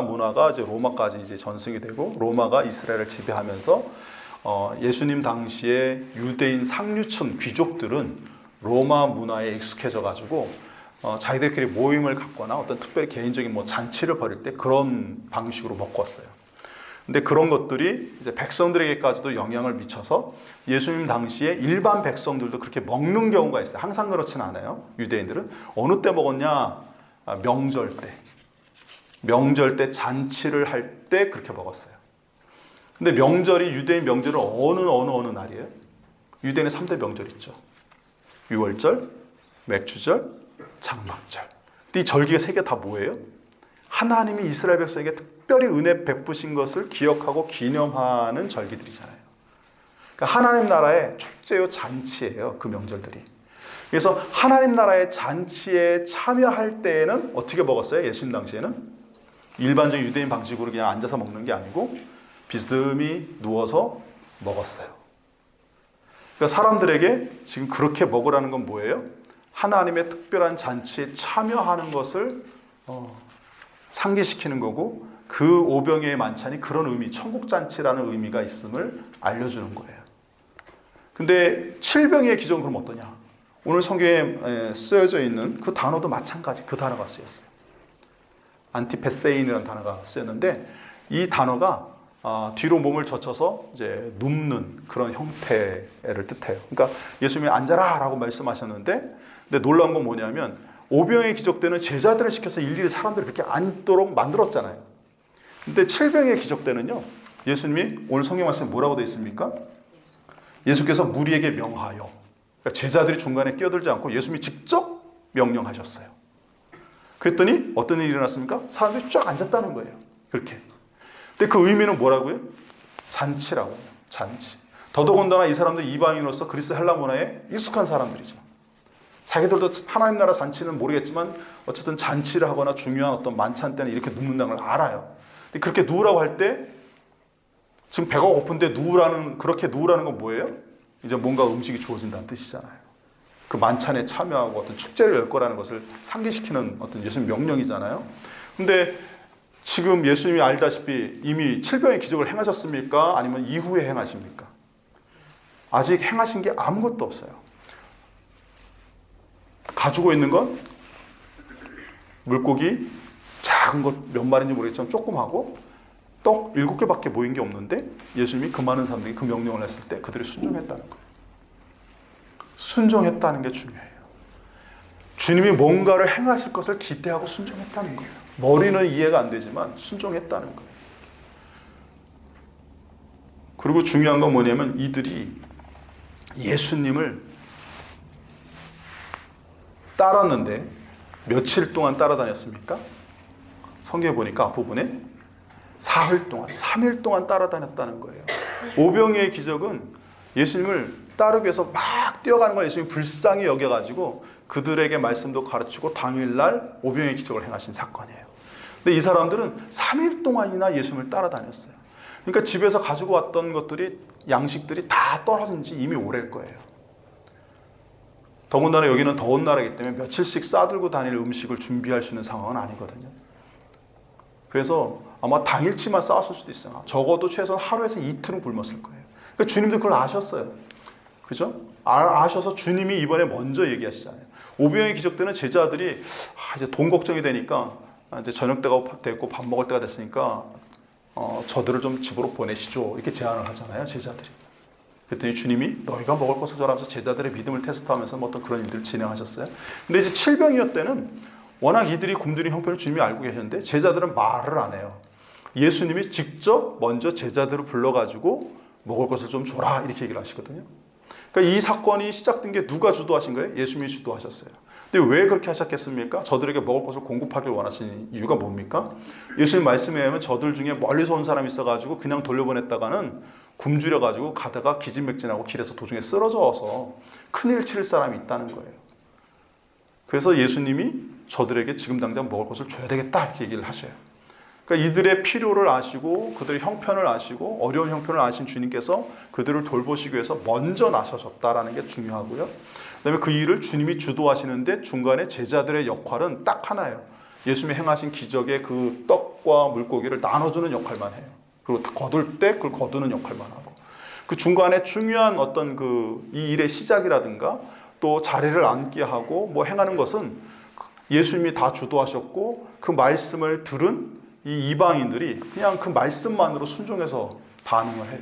문화가 이제 로마까지 이제 전승이 되고 로마가 이스라엘을 지배하면서 예수님 당시에 유대인 상류층 귀족들은 로마 문화에 익숙해져 가지고 자기들끼리 모임을 갖거나 어떤 특별히 개인적인 잔치를 벌일 때 그런 방식으로 먹고 왔어요. 근데 그런 것들이 이제 백성들에게까지도 영향을 미쳐서 예수님 당시에 일반 백성들도 그렇게 먹는 경우가 있어요. 항상 그렇진 않아요. 유대인들은 어느 때 먹었냐? 명절 때. 명절 때 잔치를 할 때 그렇게 먹었어요. 근데 명절이 유대인 명절은 어느 날이에요? 유대인의 3대 명절 있죠. 유월절, 맥주절, 장막절. 근데 이 절기가 세 개 다 뭐예요? 하나님이 이스라엘 백성에게 특별히 은혜 베푸신 것을 기억하고 기념하는 절기들이잖아요. 그러니까 하나님 나라의 축제요 잔치예요, 그 명절들이. 그래서 하나님 나라의 잔치에 참여할 때에는 어떻게 먹었어요? 예수님 당시에는 일반적인 유대인 방식으로 그냥 앉아서 먹는 게 아니고 비스듬히 누워서 먹었어요. 그러니까 사람들에게 지금 그렇게 먹으라는 건 뭐예요? 하나님의 특별한 잔치에 참여하는 것을 상기시키는 거고, 그 오병이어의 만찬이 그런 의미, 천국잔치라는 의미가 있음을 알려주는 거예요. 근데 칠병이의 기적은 그럼 어떠냐? 오늘 성경에 쓰여져 있는 그 단어도 마찬가지, 그 단어가 쓰였어요. 안티페세인이라는 단어가 쓰였는데 이 단어가 뒤로 몸을 젖혀서 이제 눕는 그런 형태를 뜻해요. 그러니까 예수님이 앉아라 라고 말씀하셨는데, 근데 놀라운 건 뭐냐면 오병의 기적 때는 제자들을 시켜서 일일이 사람들을 그렇게 앉도록 만들었잖아요. 근데 칠병의 기적 때는요, 예수님이 오늘 성경 말씀에 뭐라고 되어 있습니까? 예수께서 무리에게 명하여, 그러니까 제자들이 중간에 끼어들지 않고 예수님이 직접 명령하셨어요. 그랬더니 어떤 일이 일어났습니까? 사람들이 쫙 앉았다는 거예요. 그렇게. 근데 그 의미는 뭐라고요? 잔치라고요. 잔치. 더더군다나 이 사람들 이방인으로서 그리스 헬라 문화에 익숙한 사람들이죠. 자기들도 하나님 나라 잔치는 모르겠지만 어쨌든 잔치를 하거나 중요한 어떤 만찬 때는 이렇게 눕는다는 걸 알아요. 근데 그렇게 누우라고 할 때 지금 배가 고픈데 그렇게 누우라는 건 뭐예요? 이제 뭔가 음식이 주어진다는 뜻이잖아요. 그 만찬에 참여하고 어떤 축제를 열 거라는 것을 상기시키는 어떤 예수님 명령이잖아요. 근데 지금 예수님이 알다시피 이미 칠병의 기적을 행하셨습니까? 아니면 이후에 행하십니까? 아직 행하신 게 아무것도 없어요. 가지고 있는 건 물고기 작은 것 몇 마리인지 모르겠지만 조그마하고 떡 7개밖에 모인 게 없는데 예수님이 그 많은 사람들이 그 명령을 했을 때 그들이 순종했다는 거예요. 순종했다는 게 중요해요. 주님이 뭔가를 행하실 것을 기대하고 순종했다는 거예요. 머리는 이해가 안 되지만 순종했다는 거예요. 그리고 중요한 건 뭐냐면 이들이 예수님을 따랐는데 며칠 동안 따라다녔습니까? 성경에 보니까 앞부분에 사흘 동안, 3일 동안 따라다녔다는 거예요. 오병이어의 기적은 예수님을 따르기 위해서 막 뛰어가는 걸 예수님이 불쌍히 여겨가지고 그들에게 말씀도 가르치고 당일날 오병이어의 기적을 행하신 사건이에요. 근데 이 사람들은 3일 동안이나 예수님을 따라다녔어요. 그러니까 집에서 가지고 왔던 것들이, 양식들이 다 떨어진 지 이미 오래일 거예요. 더군다나 여기는 더운 나라이기 때문에 며칠씩 싸들고 다닐 음식을 준비할 수 있는 상황은 아니거든요. 그래서 아마 당일치만 싸웠을 수도 있어요. 적어도 최소한 하루에서 이틀은 굶었을 거예요. 그러니까 주님도 그걸 아셨어요. 그죠? 아셔서 주님이 이번에 먼저 얘기하시잖아요. 오병이어의 기적 때는 제자들이 이제 돈 걱정이 되니까 이제 저녁 때가 됐고 밥 먹을 때가 됐으니까 저들을 좀 집으로 보내시죠. 이렇게 제안을 하잖아요. 제자들이. 그랬더니 주님이 너희가 먹을 것을 줘라면서 제자들의 믿음을 테스트하면서 뭐 어떤 그런 일들을 진행하셨어요. 근데 이제 칠병이어 때는 워낙 이들이 굶주린 형편을 주님이 알고 계셨는데 제자들은 말을 안 해요. 예수님이 직접 먼저 제자들을 불러가지고 먹을 것을 좀 줘라 이렇게 얘기를 하시거든요. 그러니까 이 사건이 시작된 게 누가 주도하신 거예요? 예수님이 주도하셨어요. 근데 왜 그렇게 하셨겠습니까? 저들에게 먹을 것을 공급하길 원하신 이유가 뭡니까? 예수님 말씀에 의하면 저들 중에 멀리서 온 사람이 있어가지고 그냥 돌려보냈다가는 굶주려가지고 가다가 기진맥진하고 길에서 도중에 쓰러져서 큰일 칠 사람이 있다는 거예요. 그래서 예수님이 저들에게 지금 당장 먹을 것을 줘야 되겠다 이렇게 얘기를 하셔요. 그러니까 이들의 필요를 아시고 그들의 형편을 아시고 어려운 형편을 아신 주님께서 그들을 돌보시기 위해서 먼저 나서셨다라는 게 중요하고요. 그다음에 그 일을 주님이 주도하시는데 중간에 제자들의 역할은 딱 하나예요. 예수님이 행하신 기적의 그 떡과 물고기를 나눠주는 역할만 해요. 그리고 거둘 때 그걸 거두는 역할만 하고 그 중간에 중요한 어떤 이 일의 시작이라든가 또 자리를 앉게 하고 뭐 행하는 것은 예수님이 다 주도하셨고 그 말씀을 들은 이 이방인들이 그냥 그 말씀만으로 순종해서 반응을 해요.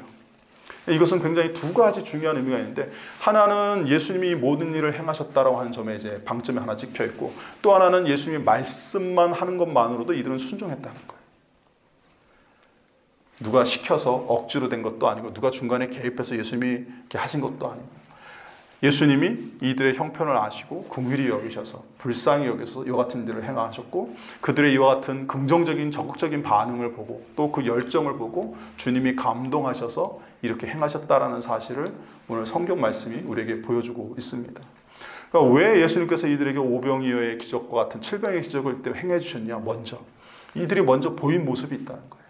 이것은 굉장히 두 가지 중요한 의미가 있는데 하나는 예수님이 모든 일을 행하셨다라고 하는 점에 이제 방점이 하나 찍혀 있고 또 하나는 예수님이 말씀만 하는 것만으로도 이들은 순종했다는 거예요. 누가 시켜서 억지로 된 것도 아니고 누가 중간에 개입해서 예수님이 이렇게 하신 것도 아니고 예수님이 이들의 형편을 아시고 긍휼히 여기셔서 불쌍히 여기셔서 이와 같은 일을 행하셨고 그들의 이와 같은 긍정적인 적극적인 반응을 보고 또 그 열정을 보고 주님이 감동하셔서 이렇게 행하셨다라는 사실을 오늘 성경 말씀이 우리에게 보여주고 있습니다. 그러니까 왜 예수님께서 이들에게 오병이어의 기적과 같은 칠병의 기적을 행해 주셨냐? 먼저 이들이 먼저 보인 모습이 있다는 거예요.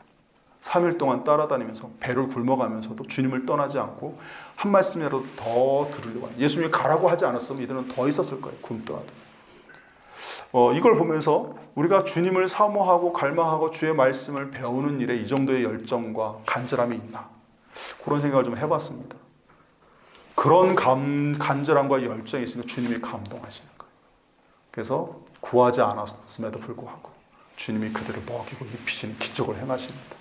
3일 동안 따라다니면서 배를 굶어가면서도 주님을 떠나지 않고 한 말씀이라도 더 들으려고 하는 예수님이 가라고 하지 않았으면 이들은 더 있었을 거예요. 굶더라도. 이걸 보면서 우리가 주님을 사모하고 갈망하고 주의 말씀을 배우는 일에 이 정도의 열정과 간절함이 있나 그런 생각을 좀 해봤습니다. 그런 간절함과 열정이 있으니까 주님이 감동하시는 거예요. 그래서 구하지 않았음에도 불구하고 주님이 그들을 먹이고 입히시는 기적을 행하십니다.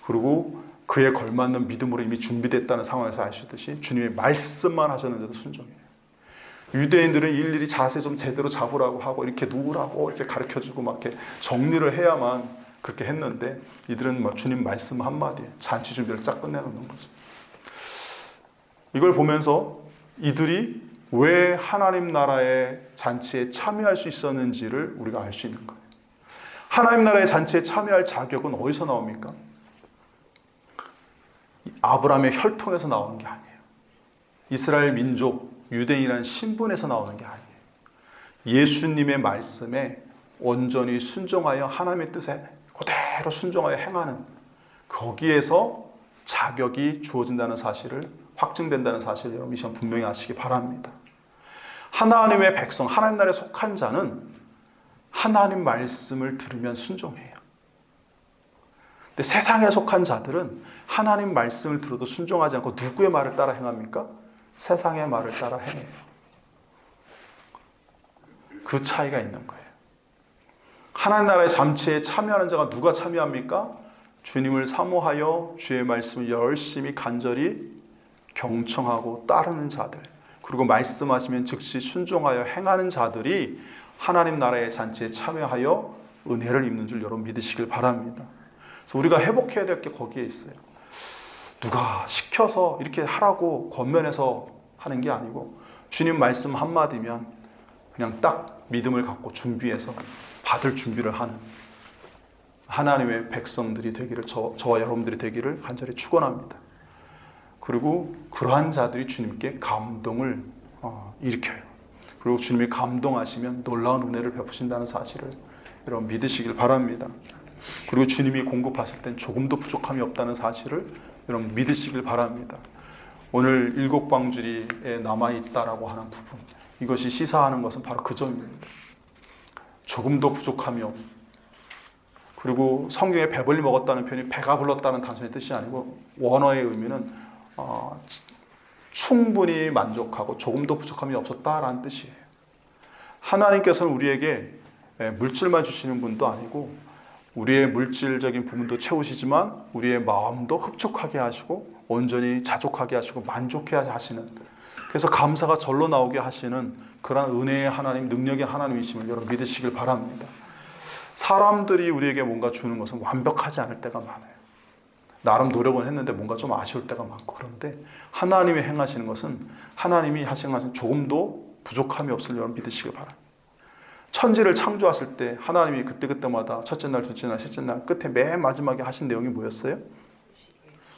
그리고 그에 걸맞는 믿음으로 이미 준비됐다는 상황에서 아시듯이 주님의 말씀만 하셨는데도 순종해요. 유대인들은 일일이 자세 좀 제대로 잡으라고 하고 이렇게 누우라고 이렇게 가르쳐주고 막 이렇게 정리를 해야만 그렇게 했는데 이들은 막 주님 말씀 한마디에 잔치 준비를 쫙 끝내놓는 거죠. 이걸 보면서 이들이 왜 하나님 나라의 잔치에 참여할 수 있었는지를 우리가 알 수 있는 거예요. 하나님 나라의 잔치에 참여할 자격은 어디서 나옵니까? 아브라함의 혈통에서 나오는 게 아니에요. 이스라엘 민족, 유대인이라는 신분에서 나오는 게 아니에요. 예수님의 말씀에 온전히 순종하여 하나님의 뜻에 그대로 순종하여 행하는, 거기에서 자격이 주어진다는 사실을, 확증된다는 사실을 여러분 이 시간 분명히 아시기 바랍니다. 하나님의 백성, 하나님 나라에 속한 자는 하나님 말씀을 들으면 순종해요. 근데 세상에 속한 자들은 하나님 말씀을 들어도 순종하지 않고 누구의 말을 따라 행합니까? 세상의 말을 따라 행해요. 그 차이가 있는 거예요. 하나님 나라의 잔치에 참여하는 자가 누가 참여합니까? 주님을 사모하여 주의 말씀을 열심히 간절히 경청하고 따르는 자들, 그리고 말씀하시면 즉시 순종하여 행하는 자들이 하나님 나라의 잔치에 참여하여 은혜를 입는 줄 여러분 믿으시길 바랍니다. 그래서 우리가 회복해야 될 게 거기에 있어요. 누가 시켜서 이렇게 하라고 권면해서 하는 게 아니고, 주님 말씀 한마디면 그냥 딱 믿음을 갖고 준비해서 받을 준비를 하는 하나님의 백성들이 되기를, 저와 여러분들이 되기를 간절히 축원합니다. 그리고 그러한 자들이 주님께 감동을 일으켜요. 그리고 주님이 감동하시면 놀라운 은혜를 베푸신다는 사실을 여러분 믿으시길 바랍니다. 그리고 주님이 공급하실 땐 조금도 부족함이 없다는 사실을 여러분 믿으시길 바랍니다. 오늘 7광주리에 남아있다라고 하는 부분, 이것이 시사하는 것은 바로 그 점입니다. 조금도 부족함이 없. 그리고 성경에 배불리 먹었다는 표현이 배가 불렀다는 단순히 뜻이 아니고, 원어의 의미는 충분히 만족하고 조금도 부족함이 없었다라는 뜻이에요. 하나님께서는 우리에게 물질만 주시는 분도 아니고 우리의 물질적인 부분도 채우시지만 우리의 마음도 흡족하게 하시고 온전히 자족하게 하시고 만족해 하시는, 그래서 감사가 절로 나오게 하시는 그러한 은혜의 하나님, 능력의 하나님이심을 여러분 믿으시길 바랍니다. 사람들이 우리에게 뭔가 주는 것은 완벽하지 않을 때가 많아요. 나름 노력은 했는데 뭔가 좀 아쉬울 때가 많고, 그런데 하나님이 행하시는 것은, 하나님이 하시는 것은 조금도 부족함이 없을 여러분 믿으시길 바랍니다. 천지를 창조하실 때 하나님이 그때그때마다 첫째 날, 둘째 날, 셋째 날 끝에 맨 마지막에 하신 내용이 뭐였어요?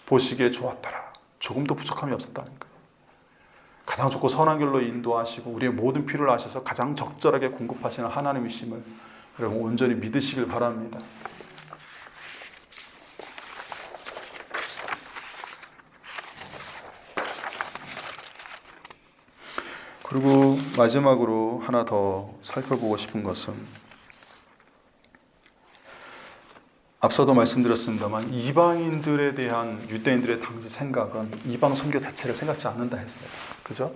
보시기에 좋았더라. 조금도 부족함이 없었다는 거예요. 가장 좋고 선한 길로 인도하시고 우리의 모든 필요를 아셔서 가장 적절하게 공급하시는 하나님이심을 여러분 온전히 믿으시길 바랍니다. 그리고 마지막으로 하나 더 살펴보고 싶은 것은, 앞서도 말씀드렸습니다만 이방인들에 대한 유대인들의 당시 생각은 이방 선교 자체를 생각지 않는다 했어요. 그죠?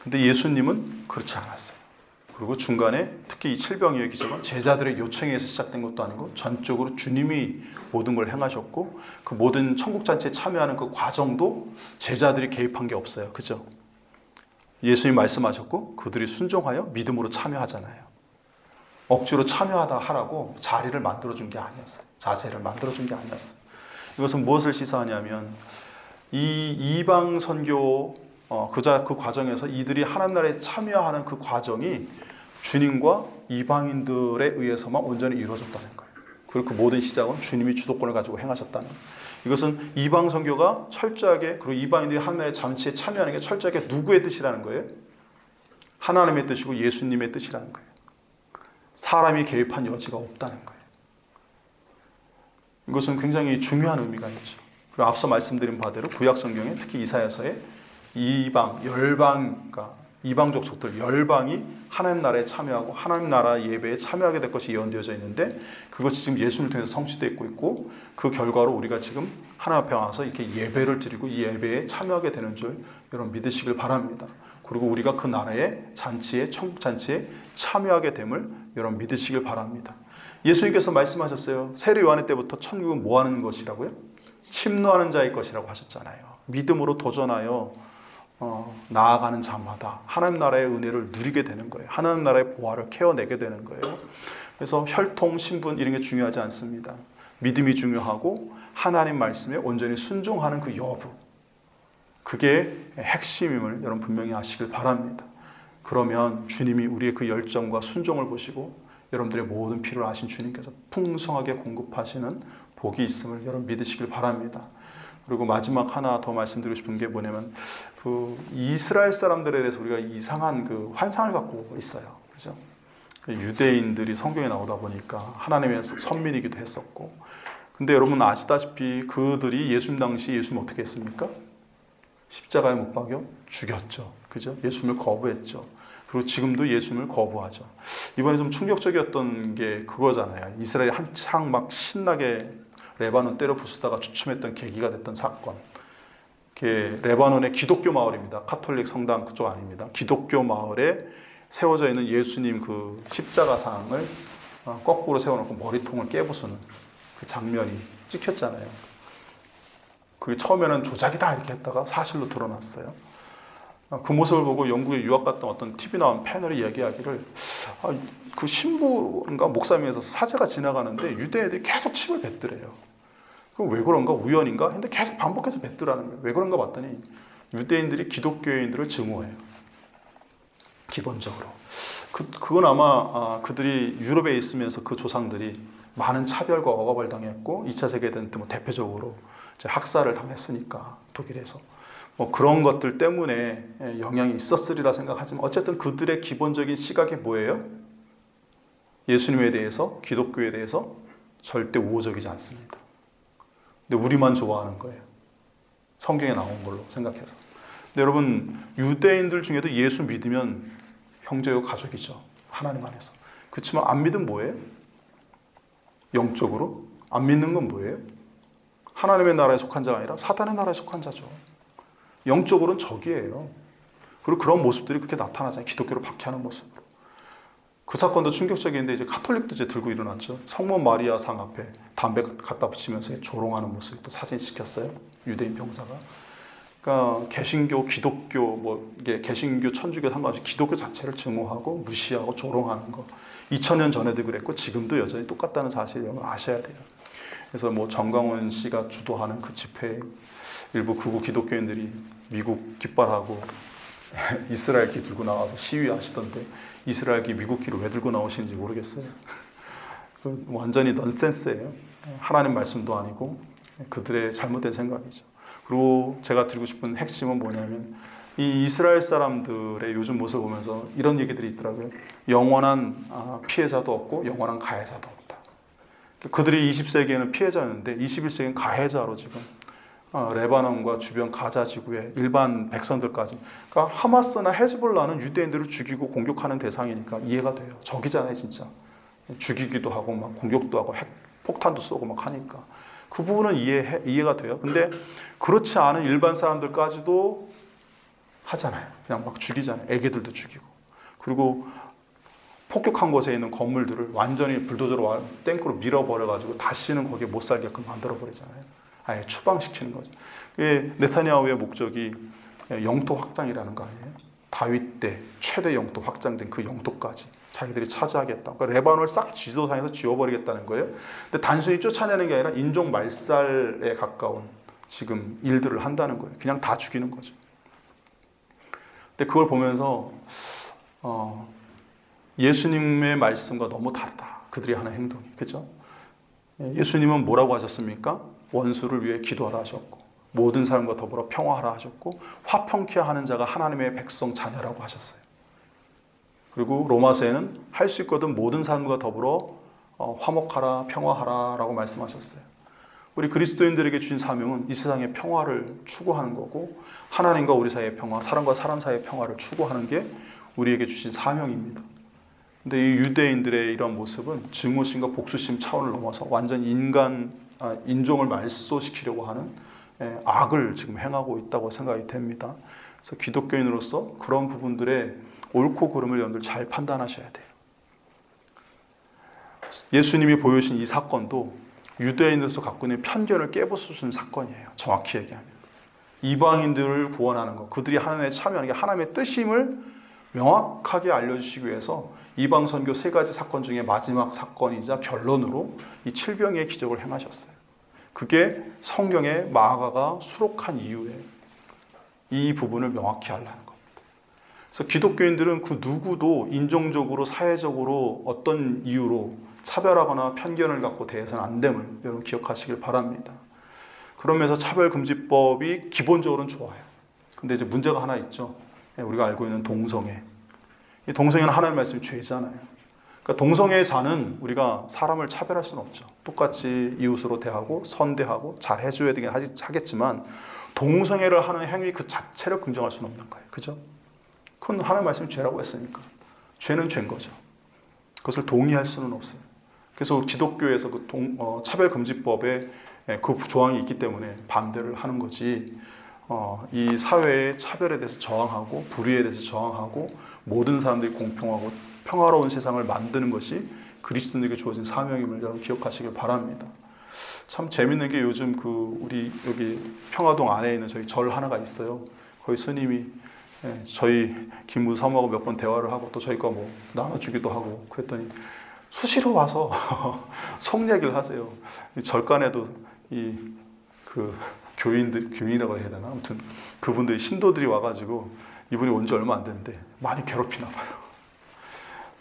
근데 예수님은 그렇지 않았어요. 그리고 중간에 특히 이 칠병이의 기적은 제자들의 요청에 의해서 시작된 것도 아니고 전적으로 주님이 모든 걸 행하셨고, 그 모든 천국잔치에 참여하는 그 과정도 제자들이 개입한 게 없어요. 그죠? 예수님이 말씀하셨고 그들이 순종하여 믿음으로 참여하잖아요. 억지로 참여하다 하라고 자리를 만들어준 게 아니었어요. 자세를 만들어준 게 아니었어요. 이것은 무엇을 시사하냐면, 이 이방 선교 그 과정에서 이들이 하나님 나라에 참여하는 그 과정이 주님과 이방인들에 의해서만 온전히 이루어졌다는 거예요. 그리고 그 모든 시작은 주님이 주도권을 가지고 행하셨다는 거예요. 이것은 이방 선교가 철저하게, 그리고 이방인들이 하나님의 잔치에 참여하는 게 철저하게 누구의 뜻이라는 거예요? 하나님의 뜻이고 예수님의 뜻이라는 거예요. 사람이 개입한 여지가 없다는 거예요. 이것은 굉장히 중요한 의미가 있죠. 그리고 앞서 말씀드린 바대로 구약 성경에 특히 이사야서에 이방, 열방, 그러니까 이방 족속들, 열방이 하나님 나라에 참여하고 하나님 나라 예배에 참여하게 될 것이 예언되어져 있는데, 그것이 지금 예수님을 통해서 성취되고 있고, 그 결과로 우리가 지금 하나님 앞에 와서 이렇게 예배를 드리고 이 예배에 참여하게 되는 줄 여러분 믿으시길 바랍니다. 그리고 우리가 그 나라의 잔치에, 천국 잔치에 참여하게 됨을 여러분 믿으시길 바랍니다. 예수님께서 말씀하셨어요. 세례 요한의 때부터 천국은 뭐 하는 것이라고요? 침노하는 자의 것이라고 하셨잖아요. 믿음으로 도전하여 나아가는 자마다 하나님 나라의 은혜를 누리게 되는 거예요. 하나님 나라의 보화를 캐어내게 되는 거예요. 그래서 혈통, 신분 이런 게 중요하지 않습니다. 믿음이 중요하고 하나님 말씀에 온전히 순종하는 그 여부, 그게 핵심임을 여러분 분명히 아시길 바랍니다. 그러면 주님이 우리의 그 열정과 순종을 보시고 여러분들의 모든 필요를 아신 주님께서 풍성하게 공급하시는 복이 있음을 여러분 믿으시길 바랍니다. 그리고 마지막 하나 더 말씀드리고 싶은 게 뭐냐면 그 이스라엘 사람들에 대해서 우리가 이상한 그 환상을 갖고 있어요. 그죠? 유대인들이 성경에 나오다 보니까 하나님의 선민이기도 했었고, 근데 여러분 아시다시피 그들이 예수님 당시 예수님 어떻게 했습니까? 십자가에 못 박여 죽였죠. 그죠? 예수님을 거부했죠. 그리고 지금도 예수님을 거부하죠. 이번에 좀 충격적이었던 게 그거잖아요. 이스라엘이 한창 막 신나게 레바논 때려 부수다가 주춤했던 계기가 됐던 사건. 레바논의 기독교 마을입니다. 카톨릭 성당 그쪽 아닙니다. 기독교 마을에 세워져 있는 예수님 그 십자가상을 거꾸로 세워놓고 머리통을 깨부수는 그 장면이 찍혔잖아요. 그게 처음에는 조작이다 이렇게 했다가 사실로 드러났어요. 그 모습을 보고 영국에 유학 갔던 어떤 TV 나온 패널이 얘기하기를 그 신부인가 목사님에서 사제가 지나가는데 유대인들이 계속 침을 뱉더래요. 그럼 왜 그런가? 우연인가? 했는데 계속 반복해서 뱉더라는 거예요. 왜 그런가 봤더니 유대인들이 기독교인들을 증오해요. 기본적으로. 그건 아마 그들이 유럽에 있으면서 그 조상들이 많은 차별과 억압을 당했고 2차 세계대전 때 뭐 대표적으로 이제 학살을 당했으니까 독일에서 뭐 그런 것들 때문에 영향이 있었으리라 생각하지만 어쨌든 그들의 기본적인 시각이 뭐예요? 예수님에 대해서, 기독교에 대해서 절대 우호적이지 않습니다. 근데 우리만 좋아하는 거예요. 성경에 나온 걸로 생각해서. 근데 여러분 유대인들 중에도 예수 믿으면 형제요 가족이죠. 하나님 안에서. 그렇지만 안 믿으면 뭐예요? 영적으로 안 믿는 건 뭐예요? 하나님의 나라에 속한 자가 아니라 사단의 나라에 속한 자죠. 영적으로는 적이에요. 그리고 그런 모습들이 그렇게 나타나잖아요. 기독교를 박해하는 모습으로. 그 사건도 충격적인데 이제 카톨릭도 이제 들고 일어났죠. 성모 마리아 상 앞에 담배 갖다 붙이면서 조롱하는 모습이 또 사진 찍혔어요. 유대인 병사가. 그러니까 개신교, 기독교, 뭐 이게 개신교, 천주교 상관없이 기독교 자체를 증오하고 무시하고 조롱하는 거. 2000년 전에도 그랬고 지금도 여전히 똑같다는 사실을 아셔야 돼요. 그래서 뭐 정광훈 씨가 주도하는 그 집회에 일부 극우 기독교인들이 미국 깃발하고 이스라엘기 들고 나와서 시위하시던데 이스라엘기 미국기를 왜 들고 나오시는지 모르겠어요. 완전히 넌센스예요. 하나님 말씀도 아니고 그들의 잘못된 생각이죠. 그리고 제가 드리고 싶은 핵심은 뭐냐면 이 이스라엘 사람들의 요즘 모습을 보면서 이런 얘기들이 있더라고요. 영원한 피해자도 없고 영원한 가해자도 없다. 그들이 20세기에는 피해자였는데 21세기는 가해자로 지금 레바논과 주변 가자 지구의 일반 백성들까지. 그러니까 하마스나 헤즈볼라는 유대인들을 죽이고 공격하는 대상이니까 이해가 돼요. 적이잖아요, 진짜. 죽이기도 하고 막 공격도 하고 핵 폭탄도 쏘고 막 하니까. 그 부분은 이해가 돼요. 근데 그렇지 않은 일반 사람들까지도 하잖아요. 그냥 막 죽이잖아요. 애기들도 죽이고. 그리고 폭격한 곳에 있는 건물들을 완전히 불도저로 탱크로 밀어버려가지고 다시는 거기에 못 살게끔 만들어버리잖아요. 아예 추방시키는 거죠. 네타냐후의 목적이 영토 확장이라는 거 아니에요? 다윗 때 최대 영토 확장된 그 영토까지 자기들이 차지하겠다. 그러니까 레바논을 싹 지도상에서 지워버리겠다는 거예요. 근데 단순히 쫓아내는 게 아니라 인종 말살에 가까운 지금 일들을 한다는 거예요. 그냥 다 죽이는 거죠. 근데 그걸 보면서 예수님의 말씀과 너무 다르다. 그들이 하는 행동이. 그죠? 예수님은 뭐라고 하셨습니까? 원수를 위해 기도하라 하셨고 모든 사람과 더불어 평화하라 하셨고 화평케 하는 자가 하나님의 백성 자녀라고 하셨어요. 그리고 로마서에는 할 수 있거든 모든 사람과 더불어 화목하라 평화하라 라고 말씀하셨어요. 우리 그리스도인들에게 주신 사명은 이 세상의 평화를 추구하는 거고 하나님과 우리 사이의 평화, 사람과 사람 사이의 평화를 추구하는 게 우리에게 주신 사명입니다. 근데 이 유대인들의 이런 모습은 증오심과 복수심 차원을 넘어서 완전 인종을 말소시키려고 하는 악을 지금 행하고 있다고 생각이 됩니다. 그래서 기독교인으로서 그런 부분들의 옳고 그름을 여러분들 잘 판단하셔야 돼요. 예수님이 보여주신 이 사건도 유대인으로서 갖고 있는 편견을 깨부수는 사건이에요. 정확히 얘기하면. 이방인들을 구원하는 것, 그들이 하나님에 참여하는 게 하나님의 뜻임을 명확하게 알려주시기 위해서 이방 선교 3가지 사건 중에 마지막 사건이자 결론으로 이 칠병의 기적을 행하셨어요. 그게 성경에 마가가 수록한 이유에 이 부분을 명확히 알라는 겁니다. 그래서 기독교인들은 그 누구도 인종적으로 사회적으로 어떤 이유로 차별하거나 편견을 갖고 대해서는 안 됨을 여러분 기억하시길 바랍니다. 그러면서 차별금지법이 기본적으로는 좋아요. 근데 이제 문제가 하나 있죠. 우리가 알고 있는 동성애. 이 동성애는 하나님의 말씀이 죄잖아요. 그러니까 동성애자는 우리가 사람을 차별할 수는 없죠. 똑같이 이웃으로 대하고 선대하고 잘 해줘야 되긴 하겠지만 동성애를 하는 행위 그 자체를 긍정할 수는 없는 거예요. 그죠? 그건 하나님의 말씀이 죄라고 했으니까. 죄는 죄인 거죠. 그것을 동의할 수는 없어요. 그래서 기독교에서 그 차별금지법에 그 조항이 있기 때문에 반대를 하는 거지. 이 사회의 차별에 대해서 저항하고 불의에 대해서 저항하고 모든 사람들이 공평하고 평화로운 세상을 만드는 것이 그리스도인에게 주어진 사명임을 여러분 기억하시길 바랍니다. 참 재밌는 게 요즘 우리 여기 평화동 안에 있는 저희 절 하나가 있어요. 거기 스님이 저희 김무 사모하고 몇 번 대화를 하고 또 저희가 뭐 나눠주기도 하고 그랬더니 수시로 와서 속 얘기를 하세요. 절간에도 교인이라고 해야 되나? 아무튼 그분들이 신도들이 와가지고 이분이 온 지 얼마 안 됐는데 많이 괴롭히나 봐요.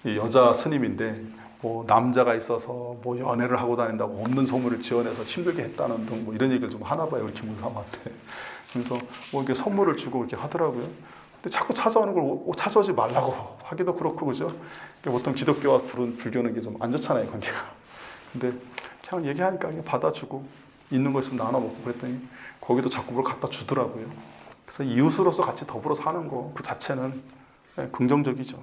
이 여자 스님인데 뭐 남자가 있어서 뭐 연애를 하고 다닌다고 없는 소문을 지어내서 힘들게 했다는 등 뭐 이런 얘기를 좀 하나 봐요. 우리 김무사모한테. 그래서 뭐 이렇게 선물을 주고 이렇게 하더라고요. 근데 자꾸 찾아오는 걸 찾아오지 말라고 하기도 그렇고 그죠? 보통 기독교와 불교는 게 좀 안 좋잖아요, 관계가. 근데 그냥 얘기하니까 그냥 받아주고 있는 거 있으면 나눠 먹고 그랬더니 거기도 자꾸 뭘 갖다 주더라고요. 그래서 이웃으로서 같이 더불어 사는 거 그 자체는 긍정적이죠.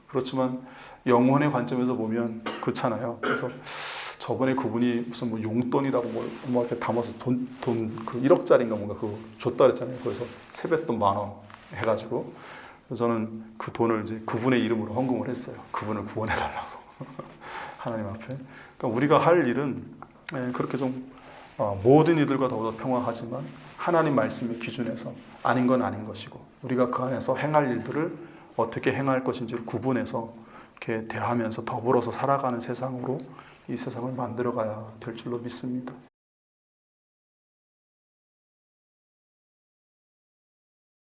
그렇지만 영혼의 관점에서 보면 그렇잖아요. 그래서 저번에 그분이 무슨 뭐 용돈이라고 뭐 이렇게 담아서 돈 그 1억짜리인가 뭔가 그거 줬다 그랬잖아요. 그래서 세뱃돈 10,000원 해가지고 그래서 저는 그 돈을 이제 그분의 이름으로 헌금을 했어요. 그분을 구원해달라고 하나님 앞에. 그러니까 우리가 할 일은 그렇게 좀 모든 이들과 더불어 평화하지만 하나님 말씀의 기준에서 아닌 건 아닌 것이고 우리가 그 안에서 행할 일들을 어떻게 행할 것인지를 구분해서 이렇게 대하면서 더불어서 살아가는 세상으로 이 세상을 만들어가야 될 줄로 믿습니다.